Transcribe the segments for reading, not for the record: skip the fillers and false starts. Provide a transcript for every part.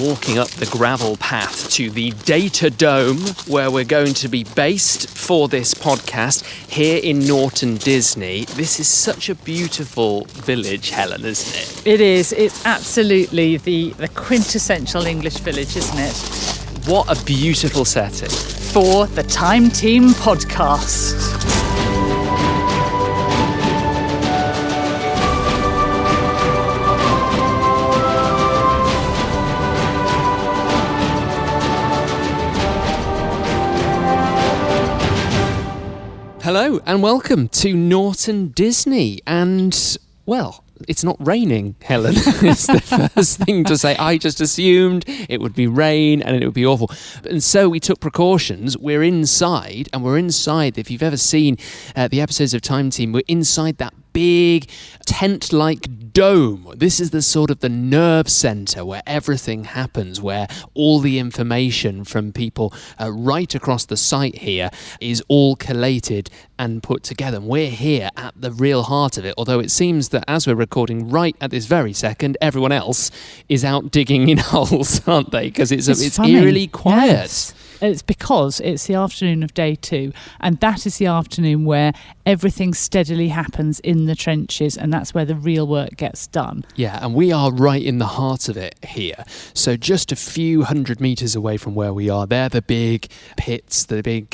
walking up the gravel path to the Data Dome, where we're going to be based for this podcast here in Norton Disney. This is such a beautiful village, Helen, isn't it? It is. It's absolutely the quintessential English village, isn't it? What a beautiful setting. For the Time Team podcast. Hello and welcome to Norton Disney. And, well, it's not raining, Helen. It's the first thing to say. I just assumed it would be rain and it would be awful. And so we took precautions. We're inside, and we're inside. If you've ever seen the episodes of Time Team, we're inside that big tent-like dome. This is the sort of the nerve centre where everything happens, where all the information from people right across the site here is all collated and put together. And we're here at the real heart of it, although it seems that as we're recording right at this very second, everyone else is out digging in holes, aren't they? Because it's eerily quiet. Yes. It's because it's the afternoon of day 2, and that is the afternoon where everything steadily happens in the trenches, and that's where the real work gets done. Yeah, and we are right in the heart of it here. So just a few hundred metres away from where we are, they're the big pits, the big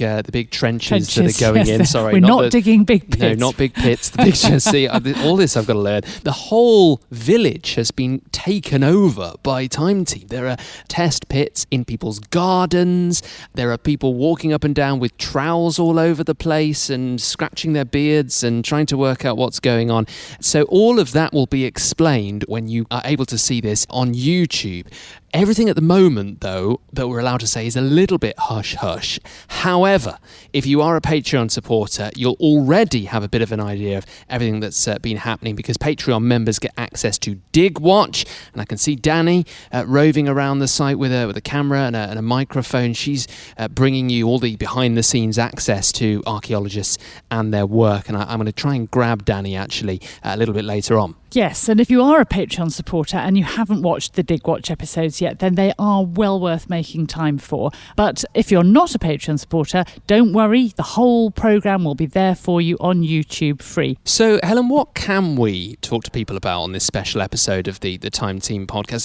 trenches that are going in. Sorry, we're not digging big pits. No, not big pits. The big, see, all this I've got to learn. The whole village has been taken over by Time Team. There are test pits in people's gardens. There are people walking up and down with trowels all over the place and scratching their beards and trying to work out what's going on. So all of that will be explained when you are able to see this on YouTube. Everything at the moment, though, that we're allowed to say is a little bit hush-hush. However, if you are a Patreon supporter, you'll already have a bit of an idea of everything that's been happening, because Patreon members get access to Dig Watch, and I can see Danny roving around the site with a camera and a microphone. She's bringing you all the behind-the-scenes access to archaeologists and their work, and I'm going to try and grab Danny, actually, a little bit later on. Yes, and if you are a Patreon supporter and you haven't watched the Dig Watch episodes yet, then they are well worth making time for. But if you're not a Patreon supporter, don't worry, the whole programme will be there for you on YouTube free. So, Helen, what can we talk to people about on this special episode of the Time Team podcast?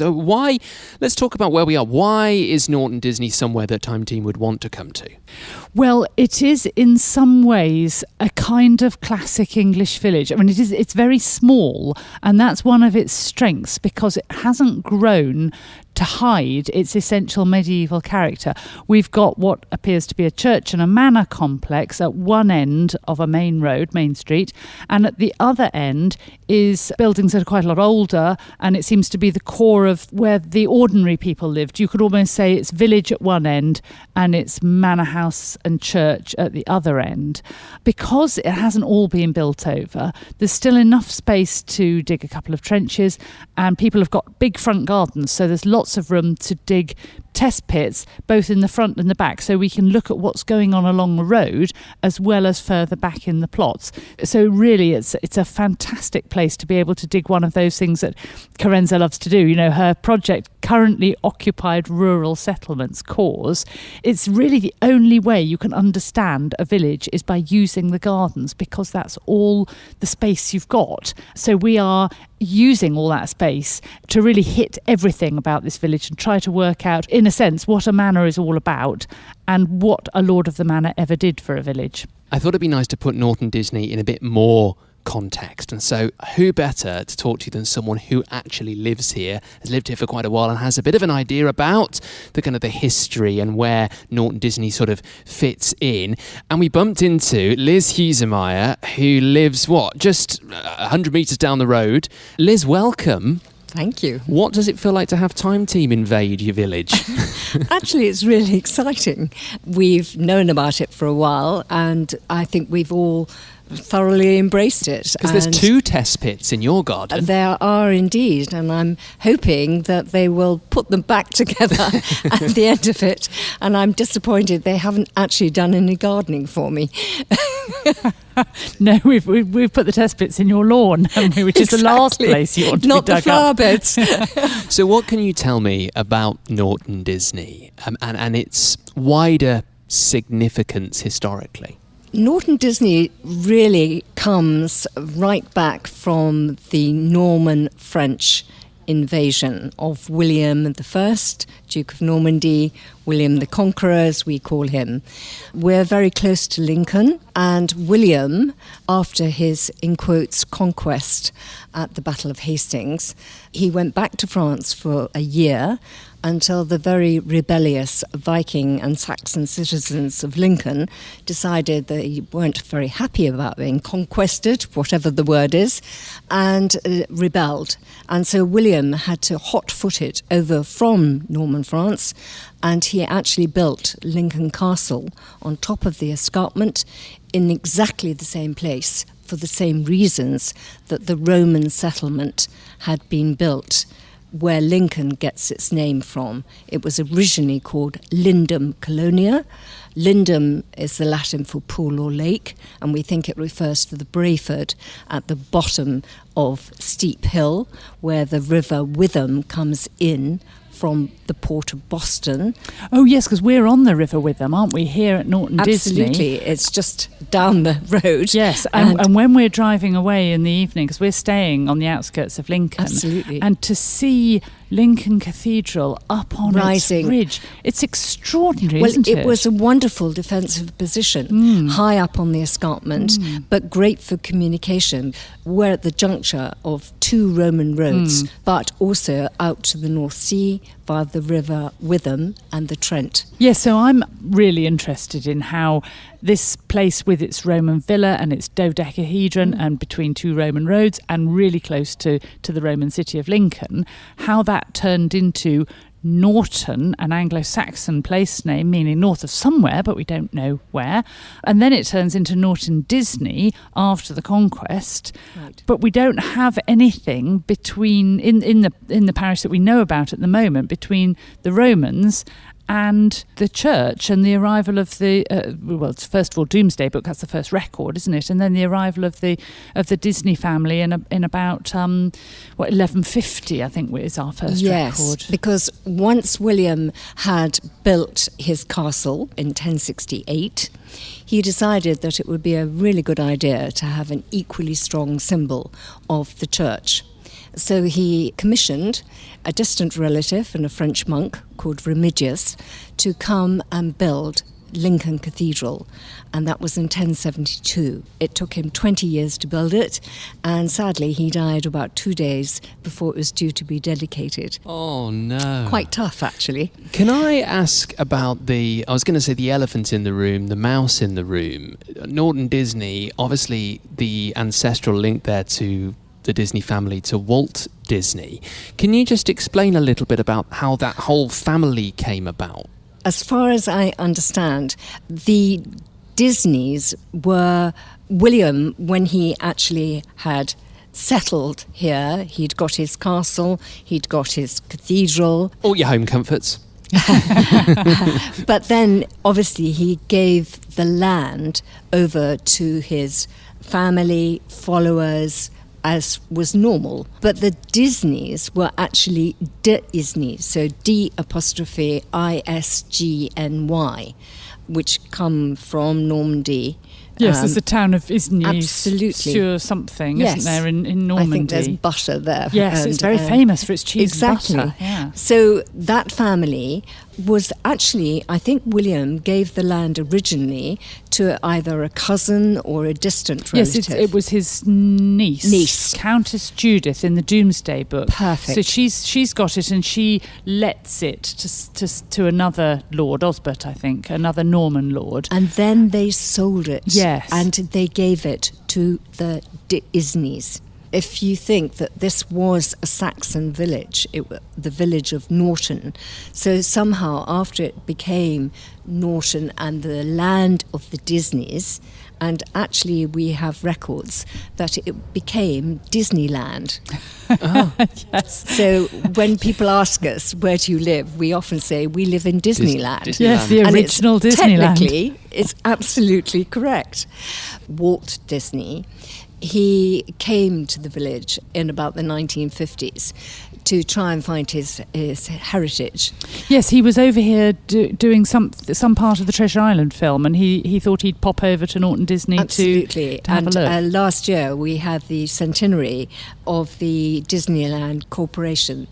Let's talk about where we are. Why is Norton Disney somewhere that Time Team would want to come to? Well, it is in some ways a kind of classic English village. I mean, it's very small, and that's one of its strengths, because it hasn't grown to hide its essential medieval character. We've got what appears to be a church and a manor complex at one end of a main road, Main Street, and at the other end is buildings that are quite a lot older, and it seems to be the core of where the ordinary people lived. You could almost say it's village at one end and it's manor house and church at the other end. Because it hasn't all been built over, there's still enough space to dig a couple of trenches, and people have got big front gardens, so there's lots of room to dig test pits both in the front and the back, so we can look at what's going on along the road as well as further back in the plots. So really it's a fantastic place to be able to dig one of those things that Carenza loves to do. You know, her project, Currently Occupied Rural Settlements cause, it's really the only way you can understand a village is by using the gardens, because that's all the space you've got. So we are using all that space to really hit everything about this village and try to work out, in a sense, what a manor is all about and what a lord of the manor ever did for a village. I thought it'd be nice to put Norton Disney in a bit more context, and so who better to talk to you than someone who actually lives here, has lived here for quite a while, and has a bit of an idea about the kind of the history and where Norton Disney sort of fits in. And we bumped into Liz Husemeyer, who lives just 100 metres down the road. Liz, welcome. Thank you. What does it feel like to have Time Team invade your village? Actually, it's really exciting. We've known about it for a while, and I think we've all thoroughly embraced it. Because there's 2 test pits in your garden. There are indeed, and I'm hoping that they will put them back together at the end of it. And I'm disappointed they haven't actually done any gardening for me. No, we've put the test pits in your lawn, haven't we? Which is the last place you want to Not be the dug flower up. beds. So what can you tell me about Norton Disney and its wider significance historically? Norton Disney really comes right back from the Norman French invasion of William I, Duke of Normandy, William the Conqueror, as we call him. We're very close to Lincoln, and William, after his, in quotes, conquest at the Battle of Hastings, he went back to France for a year until the very rebellious Viking and Saxon citizens of Lincoln decided they weren't very happy about being conquested, whatever the word is, and rebelled. And so William had to hot-foot it over from Norman France, and he actually built Lincoln Castle on top of the escarpment in exactly the same place for the same reasons that the Roman settlement had been built, where Lincoln gets its name from. It was originally called Lindum Colonia. Lindum is the Latin for pool or lake, and we think it refers to the Brayford at the bottom of Steep Hill, where the River Witham comes in from the port of Boston. Oh, yes, because we're on the River Witham, aren't we, here at Norton Disney? Absolutely, it's just down the road. Yes, and when we're driving away in the evening, because we're staying on the outskirts of Lincoln, Absolutely. and to see Lincoln Cathedral up on Rising. its ridge, it's extraordinary, Well, isn't it? it was a wonderful defensive position, high up on the escarpment, but great for communication. We're at the juncture of two Roman roads, but also out to the North Sea via the River Witham and the Trent. Yes, so I'm really interested in how this place with its Roman villa and its dodecahedron and between two Roman roads and really close to the Roman city of Lincoln, how that turned into Norton, an Anglo-Saxon place name meaning north of somewhere, but we don't know where. And then it turns into Norton Disney after the conquest. Right. But we don't have anything between in the parish that we know about at the moment between the Romans and the church and the arrival of the well, it's first of all Domesday Book, that's the first record, isn't it? And then the arrival of the Disney family in about 1150, I think, is our first record. Yes, because once William had built his castle in 1068, he decided that it would be a really good idea to have an equally strong symbol of the church. So he commissioned a distant relative and a French monk called Remigius to come and build Lincoln Cathedral, and that was in 1072. It took him 20 years to build it, and sadly he died about 2 days before it was due to be dedicated. Oh, no. Quite tough, actually. Can I ask about I was going to say the elephant in the room, the mouse in the room. Norton Disney, obviously the ancestral link there to the Disney family, to Walt Disney. Can you just explain a little bit about how that whole family came about? As far as I understand, the Disneys were William, when he actually had settled here, he'd got his castle, he'd got his cathedral. All your home comforts. But then, obviously, he gave the land over to his family, followers, as was normal. But the Disneys were actually Disney, so D''Isgny, which come from Normandy. Yes, there's a town of Isgny, absolutely. sur something, Yes. isn't there, in Normandy? I think there's butter there. Yes, it's very famous for its cheese exactly. and butter. Yeah. So that family was actually, I think William gave the land originally to either a cousin or a distant relative. Yes, it was his niece, Countess Judith, in the Domesday Book. Perfect. So she's got it, and she lets it to another lord, Osbert, I think, another Norman lord. And then they sold it. Yes. And they gave it to the Isneys. If you think that this was a Saxon village, the village of Norton, so somehow after it became Norton and the land of the Disneys, And actually, we have records that it became Disneyland. Yes. So when people ask us, where do you live? We often say, we live in Disneyland. Yes, the And original it's, Disneyland. Technically, it's absolutely correct. Walt Disney, he came to the village in about the 1950s to try and find his heritage. Yes, he was over here doing some part of the Treasure Island film, and he thought he'd pop over to Norton Disney Absolutely. to have a look. And last year we had the centenary of the Disneyland Corporation.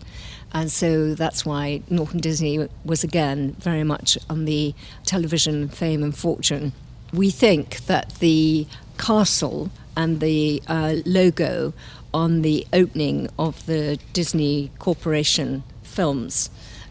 And so that's why Norton Disney was again very much on the television fame and fortune. We think that the castle and the logo on the opening of the Disney Corporation films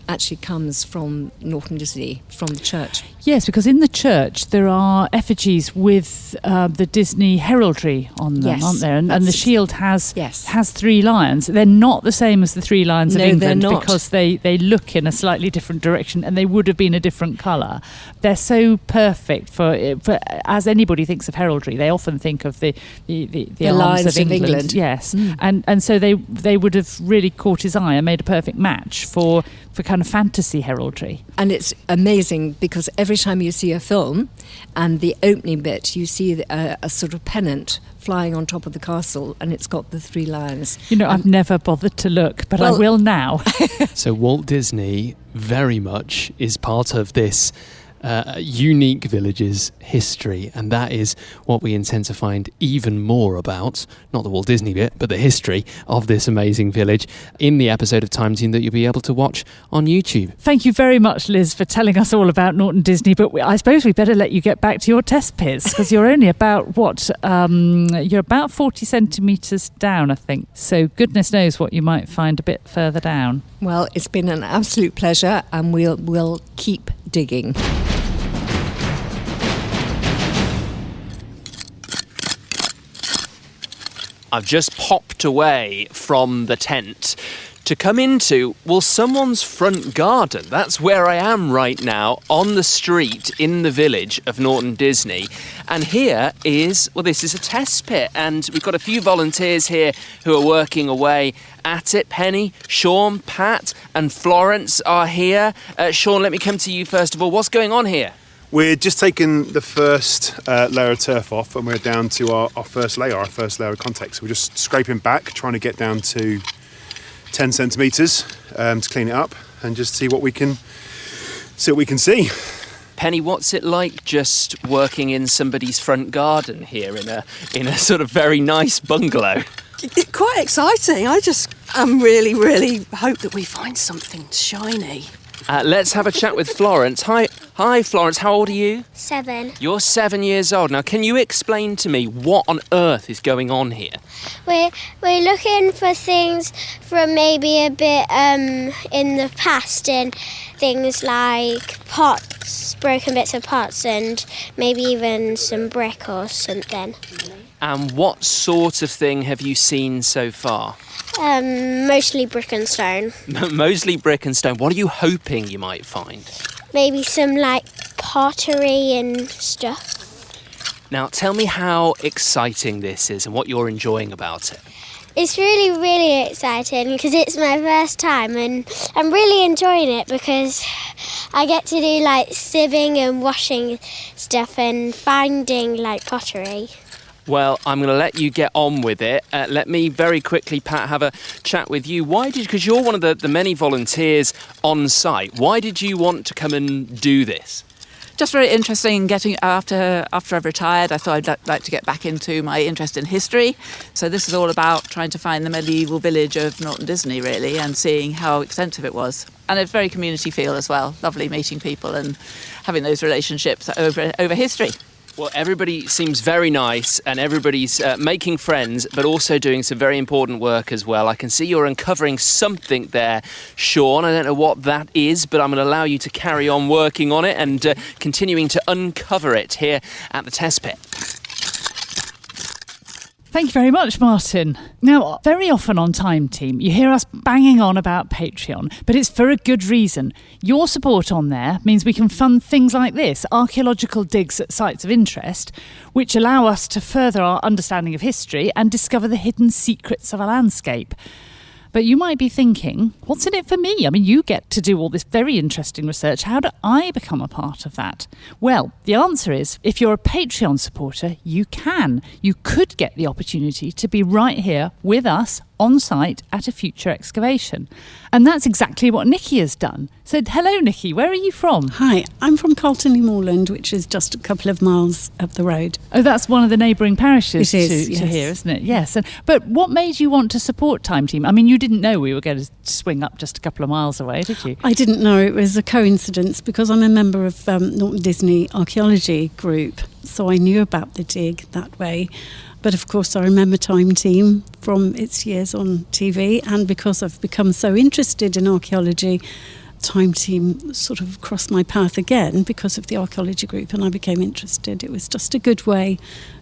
actually comes from Norton Disney, from the church. Yes, because in the church there are effigies with the Disney heraldry on them, Yes, aren't there? And the shield has Yes. three lions. They're not the same as the three lions of No, they're England not. because they look in a slightly different direction, and they would have been a different colour. They're so perfect for as anybody thinks of heraldry, they often think of the arms lions of of England. England. Yes, Mm. and so they would have really caught his eye and made a perfect match for kind of fantasy heraldry. And it's amazing because every time you see a film and the opening bit, you see a sort of pennant flying on top of the castle, and it's got the three lions. You know, I've never bothered to look, but I Well- will now. So Walt Disney very much is part of this unique village's history, and that is what we intend to find even more about, not the Walt Disney bit, but the history of this amazing village in the episode of Time Team that you'll be able to watch on YouTube. Thank you very much, Liz, for telling us all about Norton Disney, but I suppose we better let you get back to your test pits, because you're only about, you're about 40 centimetres down, I think. So goodness knows what you might find a bit further down. Well, it's been an absolute pleasure, and we'll keep digging. I've just popped away from the tent to come into, well, someone's front garden. That's where I am right now, on the street in the village of Norton Disney. And here is, well, this is a test pit, and we've got a few volunteers here who are working away at it. Penny, Sean, Pat and Florence are here. Sean, let me come to you first of all. What's going on here? We're just taking the first layer of turf off, and we're down to our first layer of contact. So we're just scraping back, trying to get down to 10 centimetres to clean it up and just see what we can see. Penny, what's it like just working in somebody's front garden here in a sort of very nice bungalow? Quite exciting. I just really hope that we find something shiny. Let's have a chat with Florence. Hi, Florence. How old are you? 7. You're 7 years old. Now, can you explain to me what on earth is going on here? We're looking for things from maybe a bit in the past, and things like pots, broken bits of pots, and maybe even some brick or something. And what sort of thing have you seen so far? Mostly brick and stone. Mostly brick and stone. What are you hoping you might find? Maybe some like pottery and stuff. Now, tell me how exciting this is and what you're enjoying about it. It's really exciting because it's my first time, and I'm really enjoying it because I get to do like sieving and washing stuff and finding like pottery. Well, I'm going to let you get on with it. Let me very quickly, Pat, have a chat with you. Because you're one of the many volunteers on site, why did you want to come and do this? Just very interesting getting after I've retired. I thought I'd like to get back into my interest in history. So this is all about trying to find the medieval village of Norton Disney, really, and seeing how extensive it was. And it's very community feel as well. Lovely meeting people and having those relationships over history. Well, everybody seems very nice and everybody's making friends, but also doing some very important work as well. I can see you're uncovering something there, Sean. I don't know what that is, but I'm going to allow you to carry on working on it and continuing to uncover it here at the test pit. Thank you very much, Martin. Now, very often on Time Team, you hear us banging on about Patreon, but it's for a good reason. Your support on there means we can fund things like this, archaeological digs at sites of interest, which allow us to further our understanding of history and discover the hidden secrets of a landscape. But you might be thinking, what's in it for me? I mean, you get to do all this very interesting research. How do I become a part of that? Well, the answer is, if you're a Patreon supporter, you can. You could get the opportunity to be right here with us on site at a future excavation. And that's exactly what Nikki has done. So, hello, Nikki. Where are you from? Hi, I'm from Carlton-le-Moorland, which is just a couple of miles up the road. Oh, that's one of the neighbouring parishes It is, to yes. here, isn't it? Yes. But what made you want to support Time Team? I mean, you didn't know we were going to swing up just a couple of miles away, did you? I didn't know. It was a coincidence because I'm a member of Norton Disney Archaeology group, so I knew about the dig that way. But of course, I remember Time Team from its years on TV, and because I've become so interested in archaeology, Time Team sort of crossed my path again because of the archaeology group, and I became interested. It was just a good way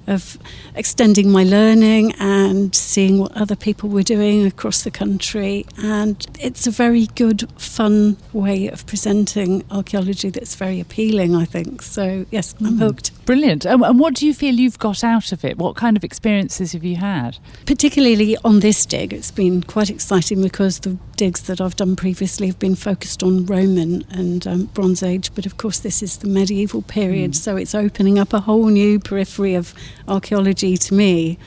of extending my learning and seeing what other people were doing across the country. And it's a very good, fun way of presenting archaeology that's very appealing, I think. So, yes, I'm hooked. Brilliant. And what do you feel you've got out of it? What kind of experiences have you had? Particularly on this dig, it's been quite exciting because the digs that I've done previously have been focused on Roman and Bronze Age, but of course this is the medieval period, so it's opening up a whole new periphery of archaeology to me,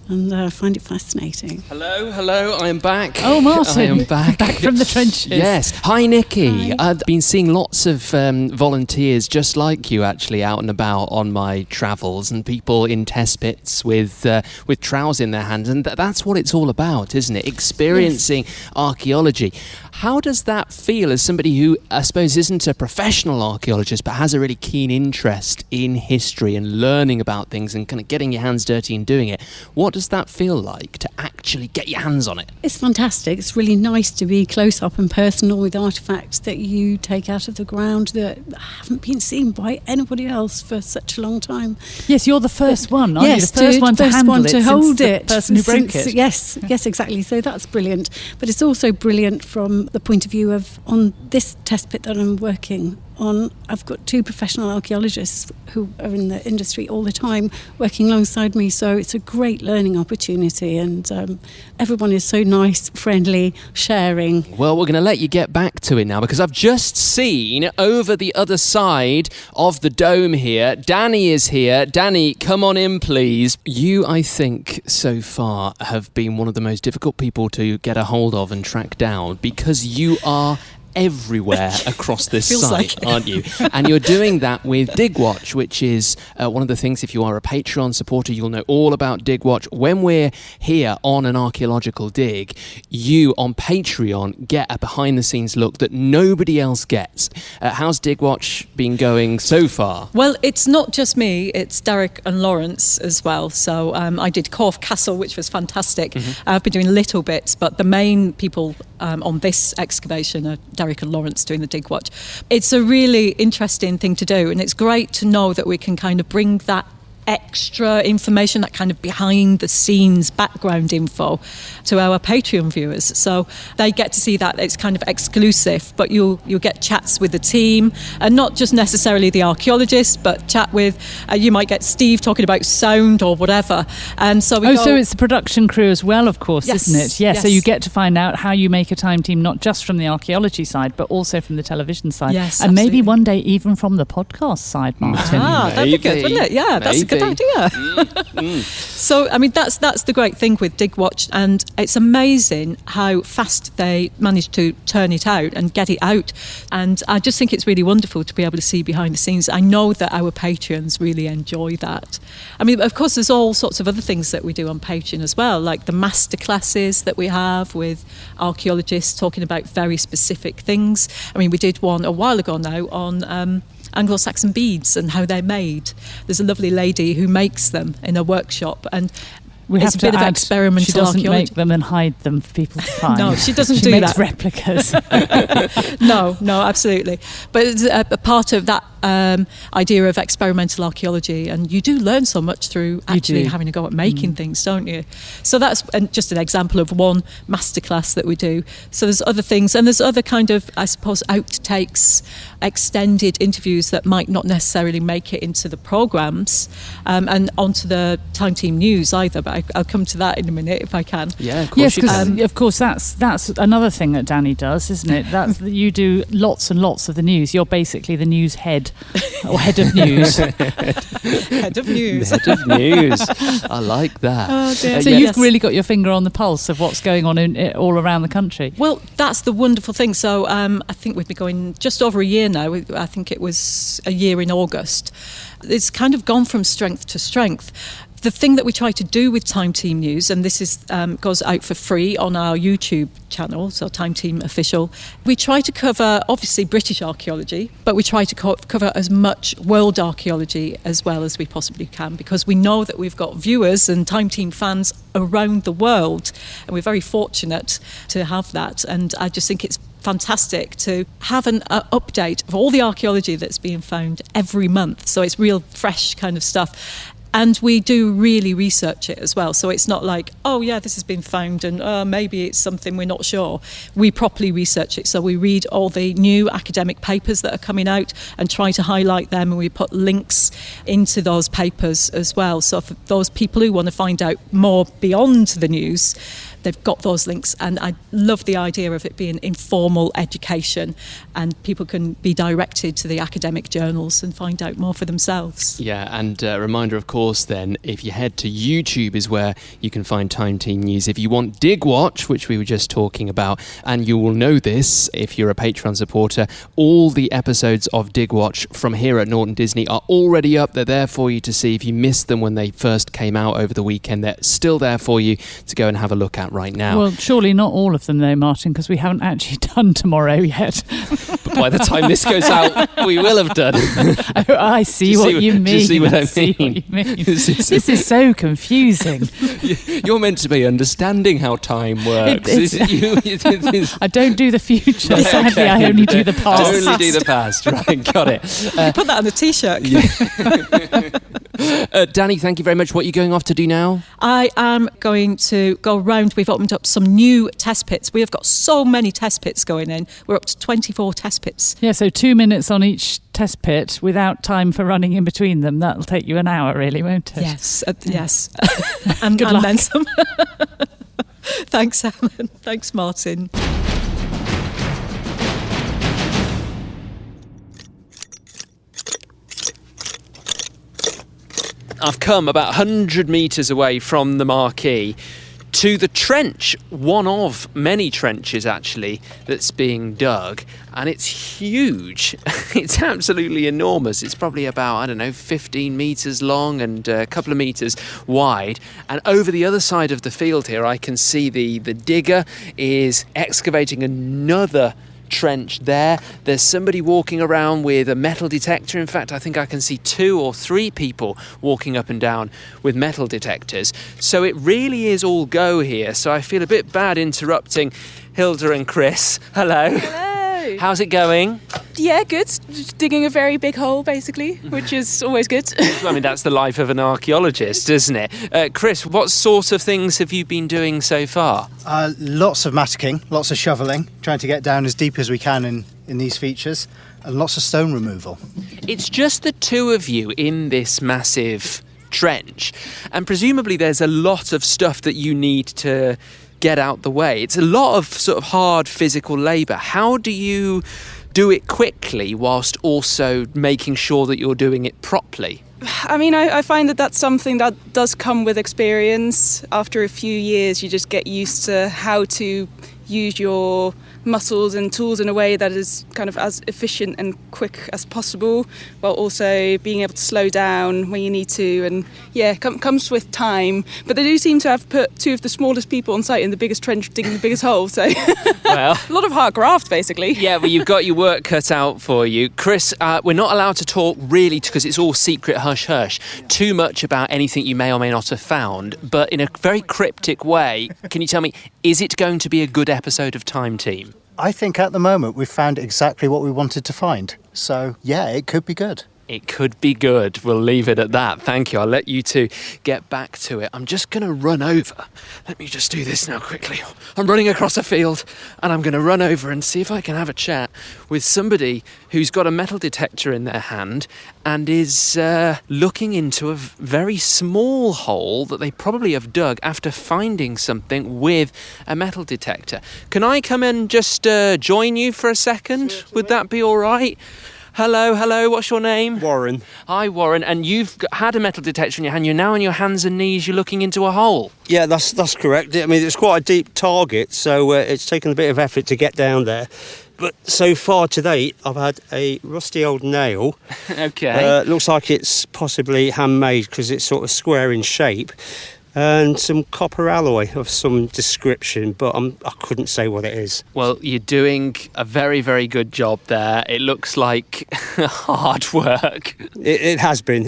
and I find it fascinating. Hello, I am back. Oh, Martin. I am back. Back from the trenches. Yes. Hi, Nikki. Hi. I've been seeing lots of volunteers just like you actually out and about on my travels, and people in test pits with trowels in their hands, and that's what it's all about, isn't it? Experiencing archaeology. How does that feel as somebody who, I suppose, isn't a professional archaeologist but has a really keen interest in history and learning about things and kind of getting your hands dirty and doing it? What does that feel like to actually get your hands on it? It's fantastic. It's really nice to be close up and personal with artefacts that you take out of the ground that haven't been seen by anybody else for such a long time. Yes, you're the first one, aren't Yes, you? The first one to handle it, to hold it. the person who broke it. Yes, exactly. So that's brilliant. But it's also brilliant from the point of view of, on this test pit that I'm working on, I've got two professional archaeologists who are in the industry all the time working alongside me, so it's a great learning opportunity, and everyone is so nice, friendly, sharing. Well, we're going to let you get back to it now because I've just seen over the other side of the dome here, Danny is here. Danny, come on in, please. You, I think, so far have been one of the most difficult people to get a hold of and track down because you are everywhere across this Feels site, like it. aren't you? And you're doing that with Digwatch, which is one of the things, if you are a Patreon supporter, you'll know all about Digwatch. When we're here on an archaeological dig, you on Patreon get a behind-the-scenes look that nobody else gets. How's Digwatch been going so far? Well, it's not just me, it's Derek and Lawrence as well. So I did Corfe Castle, which was fantastic. I've been doing little bits, but the main people on this excavation are Derek and Lawrence doing the Digwatch. It's a really interesting thing to do, and it's great to know that we can kind of bring that extra information, that kind of behind the scenes background info to our Patreon viewers, so they get to see that. It's kind of exclusive, but you'll get chats with the team, and not just necessarily the archaeologists, but chat with you might get Steve talking about sound or whatever, and so so it's the production crew as well, of course, Yes, isn't it? yes. So you get to find out how you make a Time Team, not just from the archaeology side but also from the television side, Yes, and maybe absolutely. one day even from the podcast side, Martin. That'd be good, wouldn't it? Yeah, that's a good idea. So, I mean, that's the great thing with Digwatch, and it's amazing how fast they manage to turn it out and get it out. And I just think it's really wonderful to be able to see behind the scenes. I know that our Patreons really enjoy that. I mean, of course, there's all sorts of other things that we do on Patreon as well, like the masterclasses that we have with archaeologists talking about very specific things. I mean, we did one a while ago now on Anglo-Saxon beads and how they're made. There's a lovely lady who makes them in a workshop, and We it's have a bit to of add, experimental she doesn't archaeology. make them and hide them for people to find. No, she doesn't she do makes that. replicas. No, absolutely. But it's a part of that idea of experimental archaeology, and you do learn so much through actually having a go at making things, don't you? So that's just an example of one masterclass that we do. So there's other things, and there's other kind of, I suppose, outtakes, extended interviews that might not necessarily make it into the programmes and onto the Time Team News either, but I'll come to that in a minute if I can. Yeah, of course. Yes, you because can. of course that's another thing that Danny does, isn't it? That's you do lots and lots of the news. You're basically the news head or head of news. Head of news. Head of news. I like that. Oh, dear. So Yes. you've really got your finger on the pulse of what's going on all around the country. Well, that's the wonderful thing. So I think we've been going just over a year now. I think it was a year in August. It's kind of gone from strength to strength. The thing that we try to do with Time Team News, and this is goes out for free on our YouTube channel, so Time Team Official, we try to cover, obviously, British archaeology, but we try to cover as much world archaeology as well as we possibly can, because we know that we've got viewers and Time Team fans around the world, and we're very fortunate to have that. And I just think it's fantastic to have an update of all the archaeology that's being found every month. So it's real fresh kind of stuff. And we do really research it as well. So it's not like, oh, yeah, this has been found and maybe it's something we're not sure. We properly research it. So we read all the new academic papers that are coming out and try to highlight them. And we put links into those papers as well. So for those people who want to find out more beyond the news, they've got those links. And I love the idea of it being informal education, and people can be directed to the academic journals and find out more for themselves. Yeah, and a reminder, of course, then, if you head to YouTube is where you can find Time Team News. If you want Dig Watch, which we were just talking about, and you will know this if you're a Patreon supporter, all the episodes of Dig Watch from here at Norton Disney are already up. They're there for you to see. If you missed them when they first came out over the weekend, they're still there for you to go and have a look at right now. Well, surely not all of them though, Martin, because we haven't actually done tomorrow yet. But by the time this goes out, we will have done. Oh, I see what you mean. Do you see what I see mean? what you mean. This is so confusing. You're meant to be understanding how time works. I don't do the future. Right, Sadly, okay. I only do the past. Only do the past. Right, got it. Put that on a T-shirt. Danny, thank you very much. What are you going off to do now? I am going to go round. We've opened up some new test pits. We have got so many test pits going in. We're up to 24 test pits. Yeah, so 2 minutes on each test pit without time for running in between them. That'll take you an hour, really, won't it? Yes, yes. and Good luck. then some. Thanks, Helen. Thanks, Martin. I've come about 100 metres away from the marquee to the trench, one of many trenches actually that's being dug, and it's huge. It's absolutely enormous. It's probably about, 15 metres long and a couple of metres wide. And over the other side of the field here, I can see the digger is excavating another trench there. There's somebody walking around with a metal detector. In fact, I think I can see 2 or 3 people walking up and down with metal detectors. So it really is all go here. So I feel a bit bad interrupting Hilda and Chris. Hello. Hello. How's it going? Yeah, good. Just digging a very big hole, basically, which is always good. I mean, that's the life of an archaeologist, isn't it? Chris, what sort of things have you been doing so far? Lots of mattocking, lots of shoveling, trying to get down as deep as we can in these features, and lots of stone removal. It's just the two of you in this massive trench, and presumably there's a lot of stuff that you need to get out the way. It's a lot of sort of hard physical labour. How do you do it quickly whilst also making sure that you're doing it properly? I mean, I find that that's something that does come with experience. After a few years, you just get used to how to use your muscles and tools in a way that is kind of as efficient and quick as possible, while also being able to slow down when you need to. And comes with time. But they do seem to have put two of the smallest people on site in the biggest trench, digging the biggest hole. So Well, a lot of hard graft, basically. yeah, well, you've got your work cut out for you. Chris, we're not allowed to talk really, because it's all secret hush-hush, too much about anything you may or may not have found. But in a very cryptic way, can you tell me, is it going to be a good episode of Time Team? I think at the moment we've found exactly what we wanted to find. So, yeah, it could be good. It could be good. We'll leave it at that. Thank you. I'll let you two get back to it. I'm just going to run over. Let me just do this now quickly. I'm running across a field, and I'm going to run over and see if I can have a chat with somebody who's got a metal detector in their hand and is looking into a very small hole that they probably have dug after finding something with a metal detector. Can I come and just join you for a second? Would that be all right? Hello, what's your name? Warren. Hi, Warren, and you've had a metal detector in your hand. You're now on your hands and knees, you're looking into a hole. Yeah, that's correct. I mean, it's quite a deep target, so it's taken a bit of effort to get down there. But so far to date, I've had a rusty old nail. Okay. Looks like it's possibly handmade because it's sort of square in shape. And some copper alloy of some description, but I couldn't say what it is. Well, you're doing a very, very good job there. It looks like hard work. It has been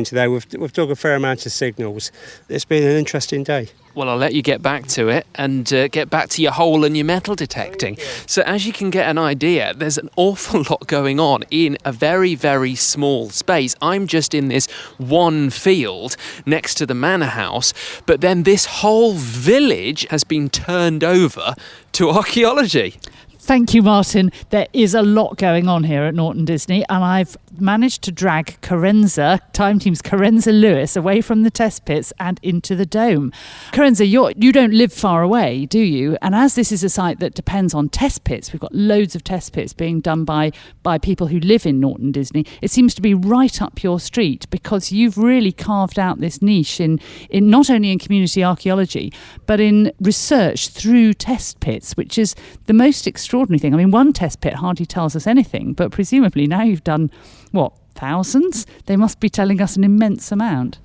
today. We've dug a fair amount of signals. It's been an interesting day. Well, I'll let you get back to it and get back to your hole and your metal detecting. So as you can get an idea, there's an awful lot going on in a very, very small space. I'm just in this one field next to the manor house, but then this whole village has been turned over to archaeology. Thank you, Martin. There is a lot going on here at Norton Disney, and I've managed to drag Carenza, Time Team's Carenza Lewis, away from the test pits and into the dome. Carenza, you don't live far away, do you? And as this is a site that depends on test pits, we've got loads of test pits being done by people who live in Norton Disney. It seems to be right up your street, because you've really carved out this niche in not only in community archaeology, but in research through test pits, which is the most extraordinary thing. I mean, one test pit hardly tells us anything, but presumably now you've done, what, thousands? They must be telling us an immense amount.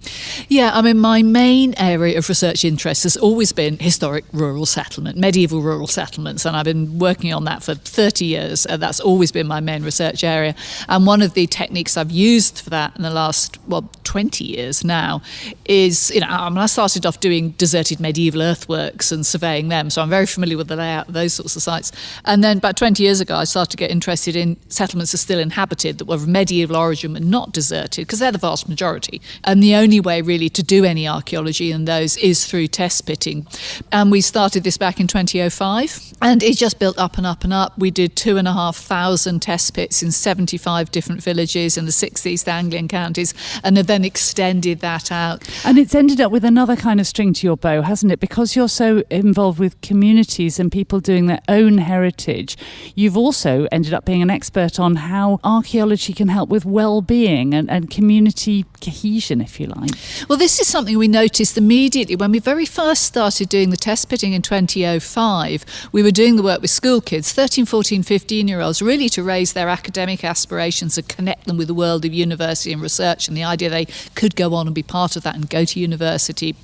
Yeah, I mean, my main area of research interest has always been historic rural settlement, medieval rural settlements, and I've been working on that for 30 years, and that's always been my main research area. And one of the techniques I've used for that in the last, 20 years now is, I started off doing deserted medieval earthworks and surveying them, so I'm very familiar with the layout of those sorts of sites. And then about 20 years ago, I started to get interested in settlements that are still inhabited, that were of medieval origin but not deserted, because they're the vast majority. And the only way really to do any archaeology in those is through test pitting. And we started this back in 2005, and it just built up and up and up. We did 2,500 test pits in 75 different villages in the 6 East Anglian counties, and have then extended that out. And it's ended up with another kind of string to your bow, hasn't it? Because you're so involved with communities and people doing their own heritage, you've also ended up being an expert on how archaeology can help with well-being and community cohesion, if you like. Well, this is something we noticed immediately when we very first started doing the test pitting in 2005. We were doing the work with school kids, 13, 14, 15-year-olds, really to raise their academic aspirations and connect them with the world of university and research, and the idea they could go on and be part of that and go to university.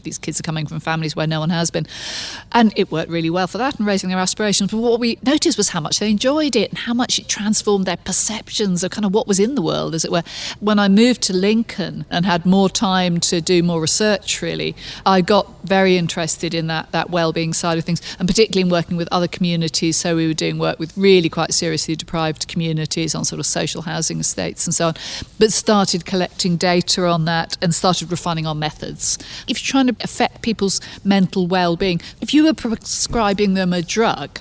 These kids are coming from families where no one has been. And it worked really well for that and raising their aspirations. But what we noticed was how much they enjoyed it and how much it transformed their perceptions of kind of what was in the world, as it were. When I moved to Lincoln and had more time to do more research, really, I got very interested in that well-being side of things, and particularly in working with other communities. So we were doing work with really quite seriously deprived communities on sort of social housing estates and so on, but started collecting data on that and started refining our methods. If you're trying to affect people's mental well-being, if you were prescribing them a drug,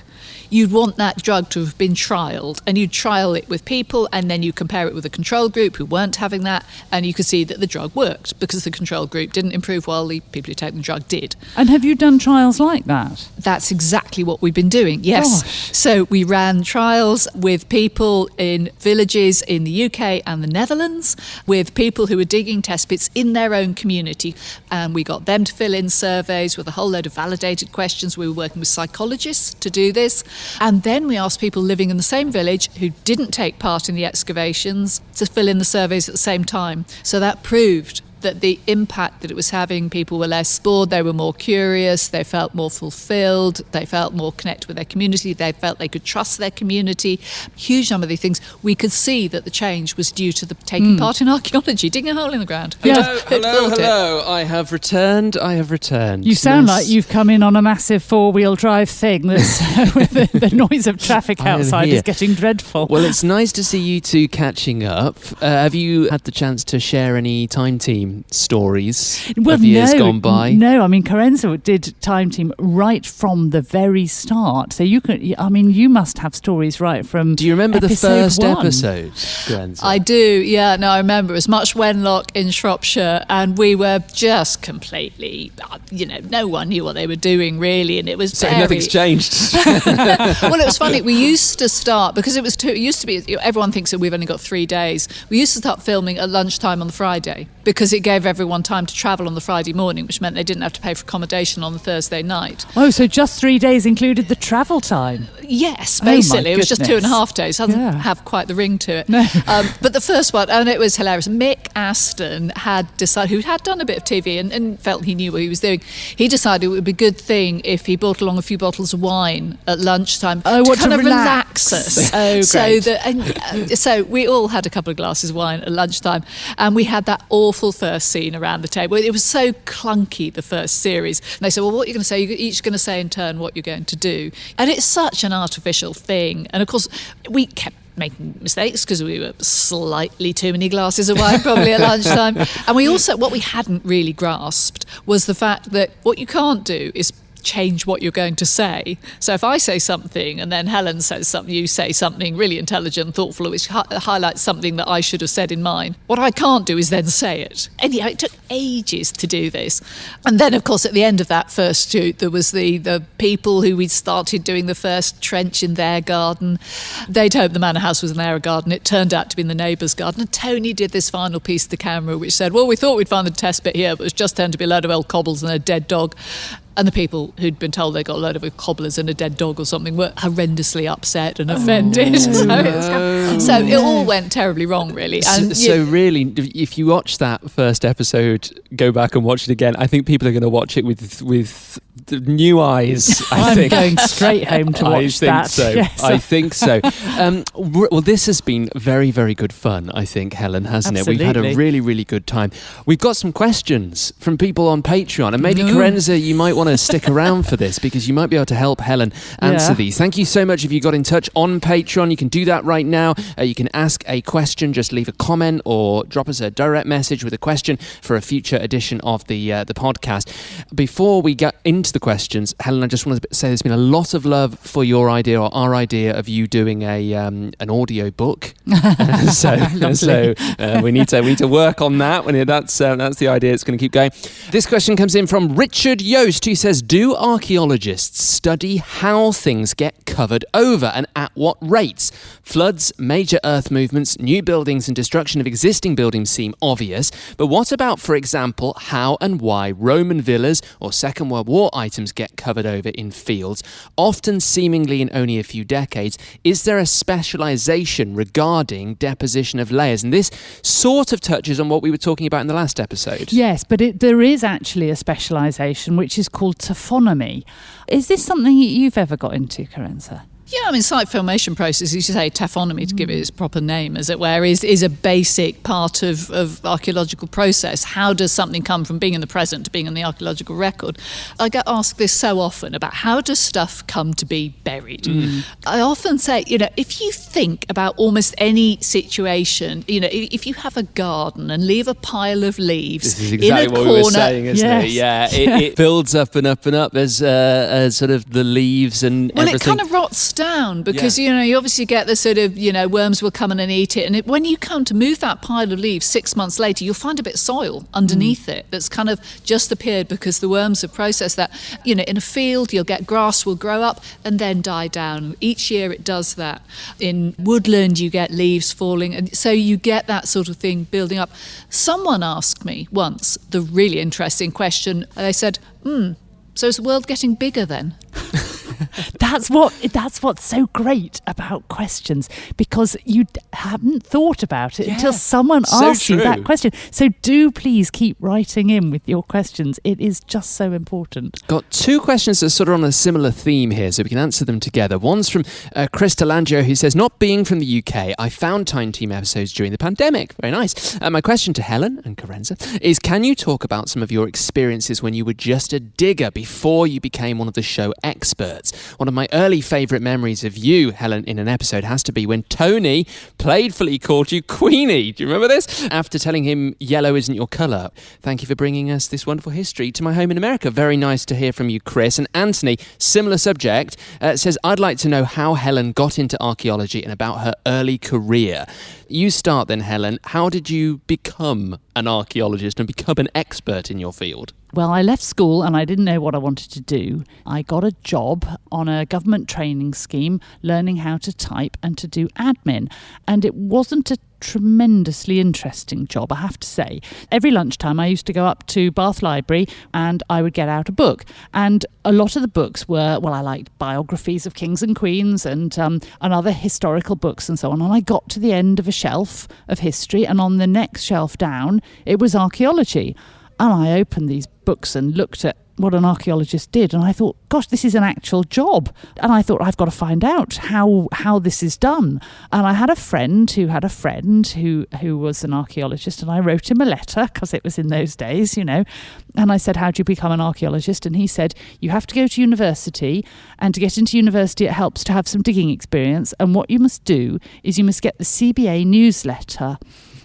you'd want that drug to have been trialled, and you'd trial it with people, and then you compare it with a control group who weren't having that, and you could see that the drug worked because the control group didn't improve while the people who take the drug did. And have you done trials like that? That's exactly what we've been doing, yes. Gosh. So we ran trials with people in villages in the UK and the Netherlands, with people who were digging test pits in their own community, and we got them to fill in surveys with a whole load of validated questions. We were working with psychologists to do this, this. And then we asked people living in the same village who didn't take part in the excavations to fill in the surveys at the same time. So that proved that the impact that it was having, people were less bored, they were more curious, they felt more fulfilled, they felt more connected with their community, they felt they could trust their community. Huge number of these things. We could see that the change was due to the taking part in archaeology, digging a hole in the ground. Hello. I have returned. You sound like you've come in on a massive four-wheel drive thing that's with the noise of traffic outside is getting dreadful. Well, it's nice to see you two catching up. Have you had the chance to share any Time Team stories of years gone by? No, I mean, Carenza did Time Team right from the very start. So you must have stories right from. Do you remember the first 1? episode, Carenza? I do, yeah. No, I remember. It was Much Wenlock in Shropshire, and we were just completely, no one knew what they were doing, really, and it was nothing's changed. Well, it was funny. We used to start, because it used to be, everyone thinks that we've only got 3 days. We used to start filming at lunchtime on the Friday, because it gave everyone time to travel on the Friday morning, which meant they didn't have to pay for accommodation on the Thursday night. Oh, so just 3 days included the travel time? Yes, basically. It was just 2.5 days. Doesn't have quite the ring to it. No. But the first one, and it was hilarious, Mick Aston had decided, who had done a bit of TV and felt he knew what he was doing, he decided it would be a good thing if he brought along a few bottles of wine at lunchtime to kind of relax us. Oh, great. So we all had a couple of glasses of wine at lunchtime, and we had that awful first scene around the table. It was so clunky, the first series. And they said, well, what are you going to say? You're each going to say in turn what you're going to do. And it's such an artificial thing. And of course, we kept making mistakes because we were slightly too many glasses of wine probably at lunchtime. And we also, what we hadn't really grasped was the fact that what you can't do is change what you're going to say. So if I say something and then Helen says something, you say something really intelligent and thoughtful, which highlights something that I should have said in mine. What I can't do is then say it. And it took ages to do this. And then, of course, at the end of that first shoot, there was the people who we'd started doing the first trench in their garden. They'd hoped the manor house was in their garden. It turned out to be in the neighbour's garden. And Tony did this final piece to the camera, which said, well, we thought we'd find the test bit here, but it just turned to be a load of old cobbles and a dead dog. And the people who'd been told they got a load of cobblers and a dead dog or something were horrendously upset and offended. So it all went terribly wrong, really. And so really, if you watch that first episode, go back and watch it again, I think people are going to watch it with new eyes. I'm going straight home to watch that. So. Yes. I think so. Well, this has been very, very good fun, I think, Helen, hasn't Absolutely. it? We've had a really, really good time. We've got some questions from people on Patreon, and maybe, Carenza, you might want to stick around for this because you might be able to help Helen answer these. Thank you so much if you got in touch on Patreon. You can do that right now. You can ask a question, just leave a comment or drop us a direct message with a question for a future edition of the podcast. Before we get into the questions, Helen, I just want to say there's been a lot of love for your idea or our idea of you doing an audio book. so we need to work on that. That's the idea. It's going to keep going. This question comes in from Richard Yost, who says, do archaeologists study how things get covered over and at what rates? Floods, major earth movements, new buildings and destruction of existing buildings seem obvious, but what about, for example, how and why Roman villas or Second World War items get covered over in fields, often seemingly in only a few decades? Is there a specialisation regarding deposition of layers? And this sort of touches on what we were talking about in the last episode. Yes, but there is actually a specialisation which is called taphonomy. Is this something you've ever got into, Carenza? Yeah, I mean, site formation process, you should say taphonomy to give it its proper name, as it were, is a basic part of archaeological process. How does something come from being in the present to being in the archaeological record? I get asked this so often about how does stuff come to be buried? I often say, if you think about almost any situation, if you have a garden and leave a pile of leaves this is exactly in a what corner, we were saying, isn't it? Yeah, it builds up and up and up as sort of the leaves and well, everything. It kind of rots down because you obviously get the sort of worms will come in and eat it, and when you come to move that pile of leaves 6 months later, you'll find a bit of soil underneath it that's kind of just appeared because the worms have processed that. In a field you'll get grass will grow up and then die down. Each year it does that. In woodland you get leaves falling, and so you get that sort of thing building up. Someone asked me once the really interesting question. They said, so is the world getting bigger then? That's what's so great about questions, because you haven't thought about it until someone asks you that question. So do please keep writing in with your questions. It is just so important. Got two questions that are sort of on a similar theme here, so we can answer them together. One's from Chris Delangio, who says, not being from the UK, I found Time Team episodes during the pandemic. Very nice. My question to Helen and Carenza is, can you talk about some of your experiences when you were just a digger before you became one of the show experts? One of my early favourite memories of you, Helen, in an episode has to be when Tony playfully called you Queenie. Do you remember this? After telling him yellow isn't your colour. Thank you for bringing us this wonderful history to my home in America. Very nice to hear from you, Chris. And Anthony, similar subject, says, I'd like to know how Helen got into archaeology and about her early career. You start then, Helen. How did you become an archaeologist and become an expert in your field? Well, I left school and I didn't know what I wanted to do. I got a job on a government training scheme, learning how to type and to do admin. And it wasn't a tremendously interesting job, I have to say. Every lunchtime I used to go up to Bath Library and I would get out a book. And a lot of the books were, well, I liked biographies of kings and queens and other historical books and so on. And I got to the end of a shelf of history, and on the next shelf down, it was archaeology. And I opened these books and looked at what an archaeologist did, and I thought, gosh, this is an actual job. And I thought, I've got to find out how this is done. And I had a friend who was an archaeologist, and I wrote him a letter, because it was in those days, and I said, how do you become an archaeologist? And he said, you have to go to university, and to get into university it helps to have some digging experience, and what you must do is you must get the CBA newsletter,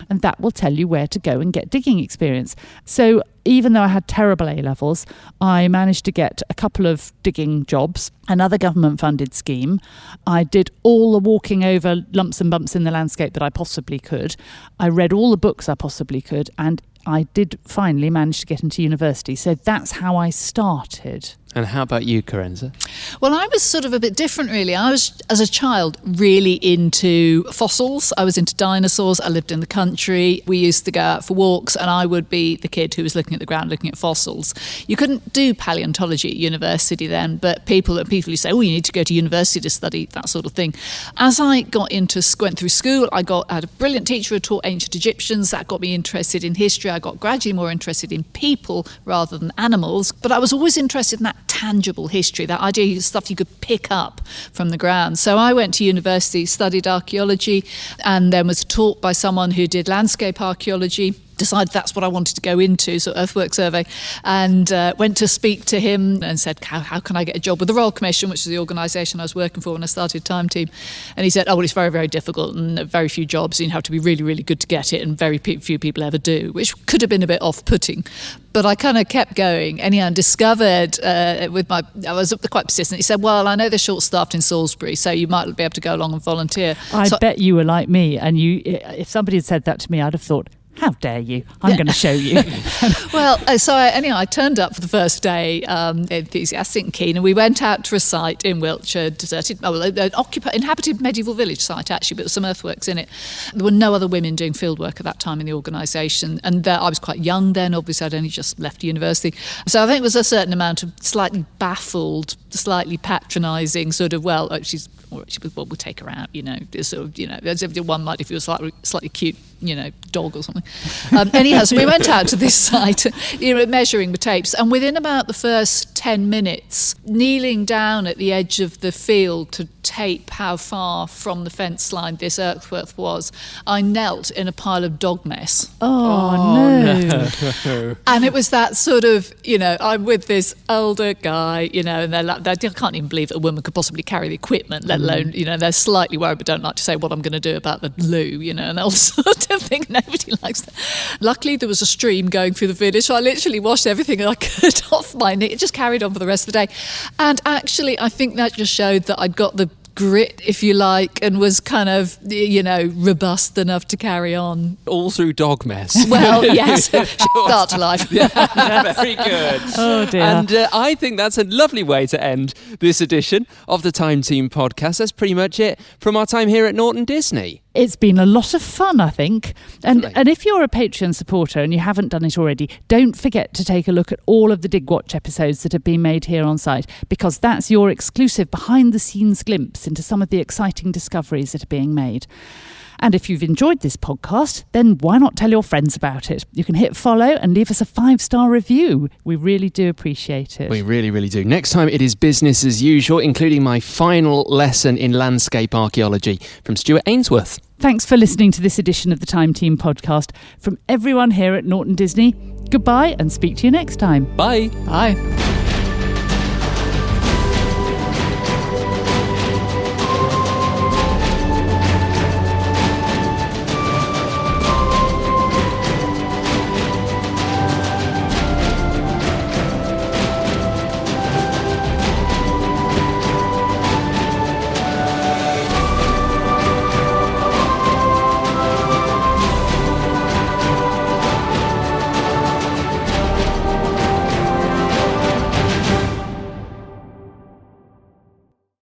and that will tell you where to go and get digging experience. So even though I had terrible A-levels, I managed to get a couple of digging jobs, another government-funded scheme. I did all the walking over lumps and bumps in the landscape that I possibly could. I read all the books I possibly could, and I did finally manage to get into university. So that's how I started. And how about you, Carenza? Well, I was sort of a bit different, really. I was, as a child, really into fossils. I was into dinosaurs. I lived in the country. We used to go out for walks, and I would be the kid who was looking at the ground, looking at fossils. You couldn't do paleontology at university then, but people who say, oh, you need to go to university to study that sort of thing. As I went through school, I had a brilliant teacher who taught ancient Egyptians. That got me interested in history. I got gradually more interested in people rather than animals, but I was always interested in that tangible history, that idea of stuff you could pick up from the ground. So I went to university, studied archaeology, and then was taught by someone who did landscape archaeology. Decided that's what I wanted to go into, so earthwork survey, and went to speak to him and said, how can I get a job with the Royal Commission, which is the organisation I was working for when I started Time Team. And he said, oh, well, it's very, very difficult and very few jobs, and you have to be really, really good to get it, and very few people ever do, which could have been a bit off-putting. But I kind of kept going, and discovered I was quite persistent. He said, well, I know they're short-staffed in Salisbury, so you might be able to go along and volunteer. I bet you were like me, and if somebody had said that to me, I'd have thought, how dare you? I'm going to show you. Well, so I turned up for the first day, enthusiastic and keen, and we went out to a site in Wiltshire, deserted, an inhabited medieval village site actually, but there were some earthworks in it. There were no other women doing fieldwork at that time in the organisation, and I was quite young then, obviously I'd only just left university. So I think there was a certain amount of slightly baffled, slightly patronising sort of, we'll take her out, as if one might if you were slightly cute, dog or something. Anyhow, so we went out to this site, measuring the tapes, and within about the first 10 minutes, kneeling down at the edge of the field to tape how far from the fence line this earthwork was, I knelt in a pile of dog mess. Oh no. And it was that sort of, I'm with this older guy, and they can't even believe that a woman could possibly carry the equipment, let alone, they're slightly worried but don't like to say what I'm going to do about the loo, and all sort of thing. Nobody likes that. Luckily, there was a stream going through the village, so I literally washed everything I could off my knee. It just carried on for the rest of the day. And actually, I think that just showed that I'd got the grit, if you like, and was kind of, robust enough to carry on. All through dog mess. Well, yes. Start to life. Yeah, very good. Oh, dear. And I think that's a lovely way to end this edition of the Time Team podcast. That's pretty much it from our time here at Norton Disney. It's been a lot of fun, I think. And if you're a Patreon supporter and you haven't done it already, don't forget to take a look at all of the Dig Watch episodes that have been made here on site, because that's your exclusive behind-the-scenes glimpse into some of the exciting discoveries that are being made. And if you've enjoyed this podcast, then why not tell your friends about it? You can hit follow and leave us a 5-star review. We really do appreciate it. We really, really do. Next time it is business as usual, including my final lesson in landscape archaeology from Stuart Ainsworth. Thanks for listening to this edition of the Time Team podcast. From everyone here at Norton Disney, goodbye and speak to you next time. Bye. Bye.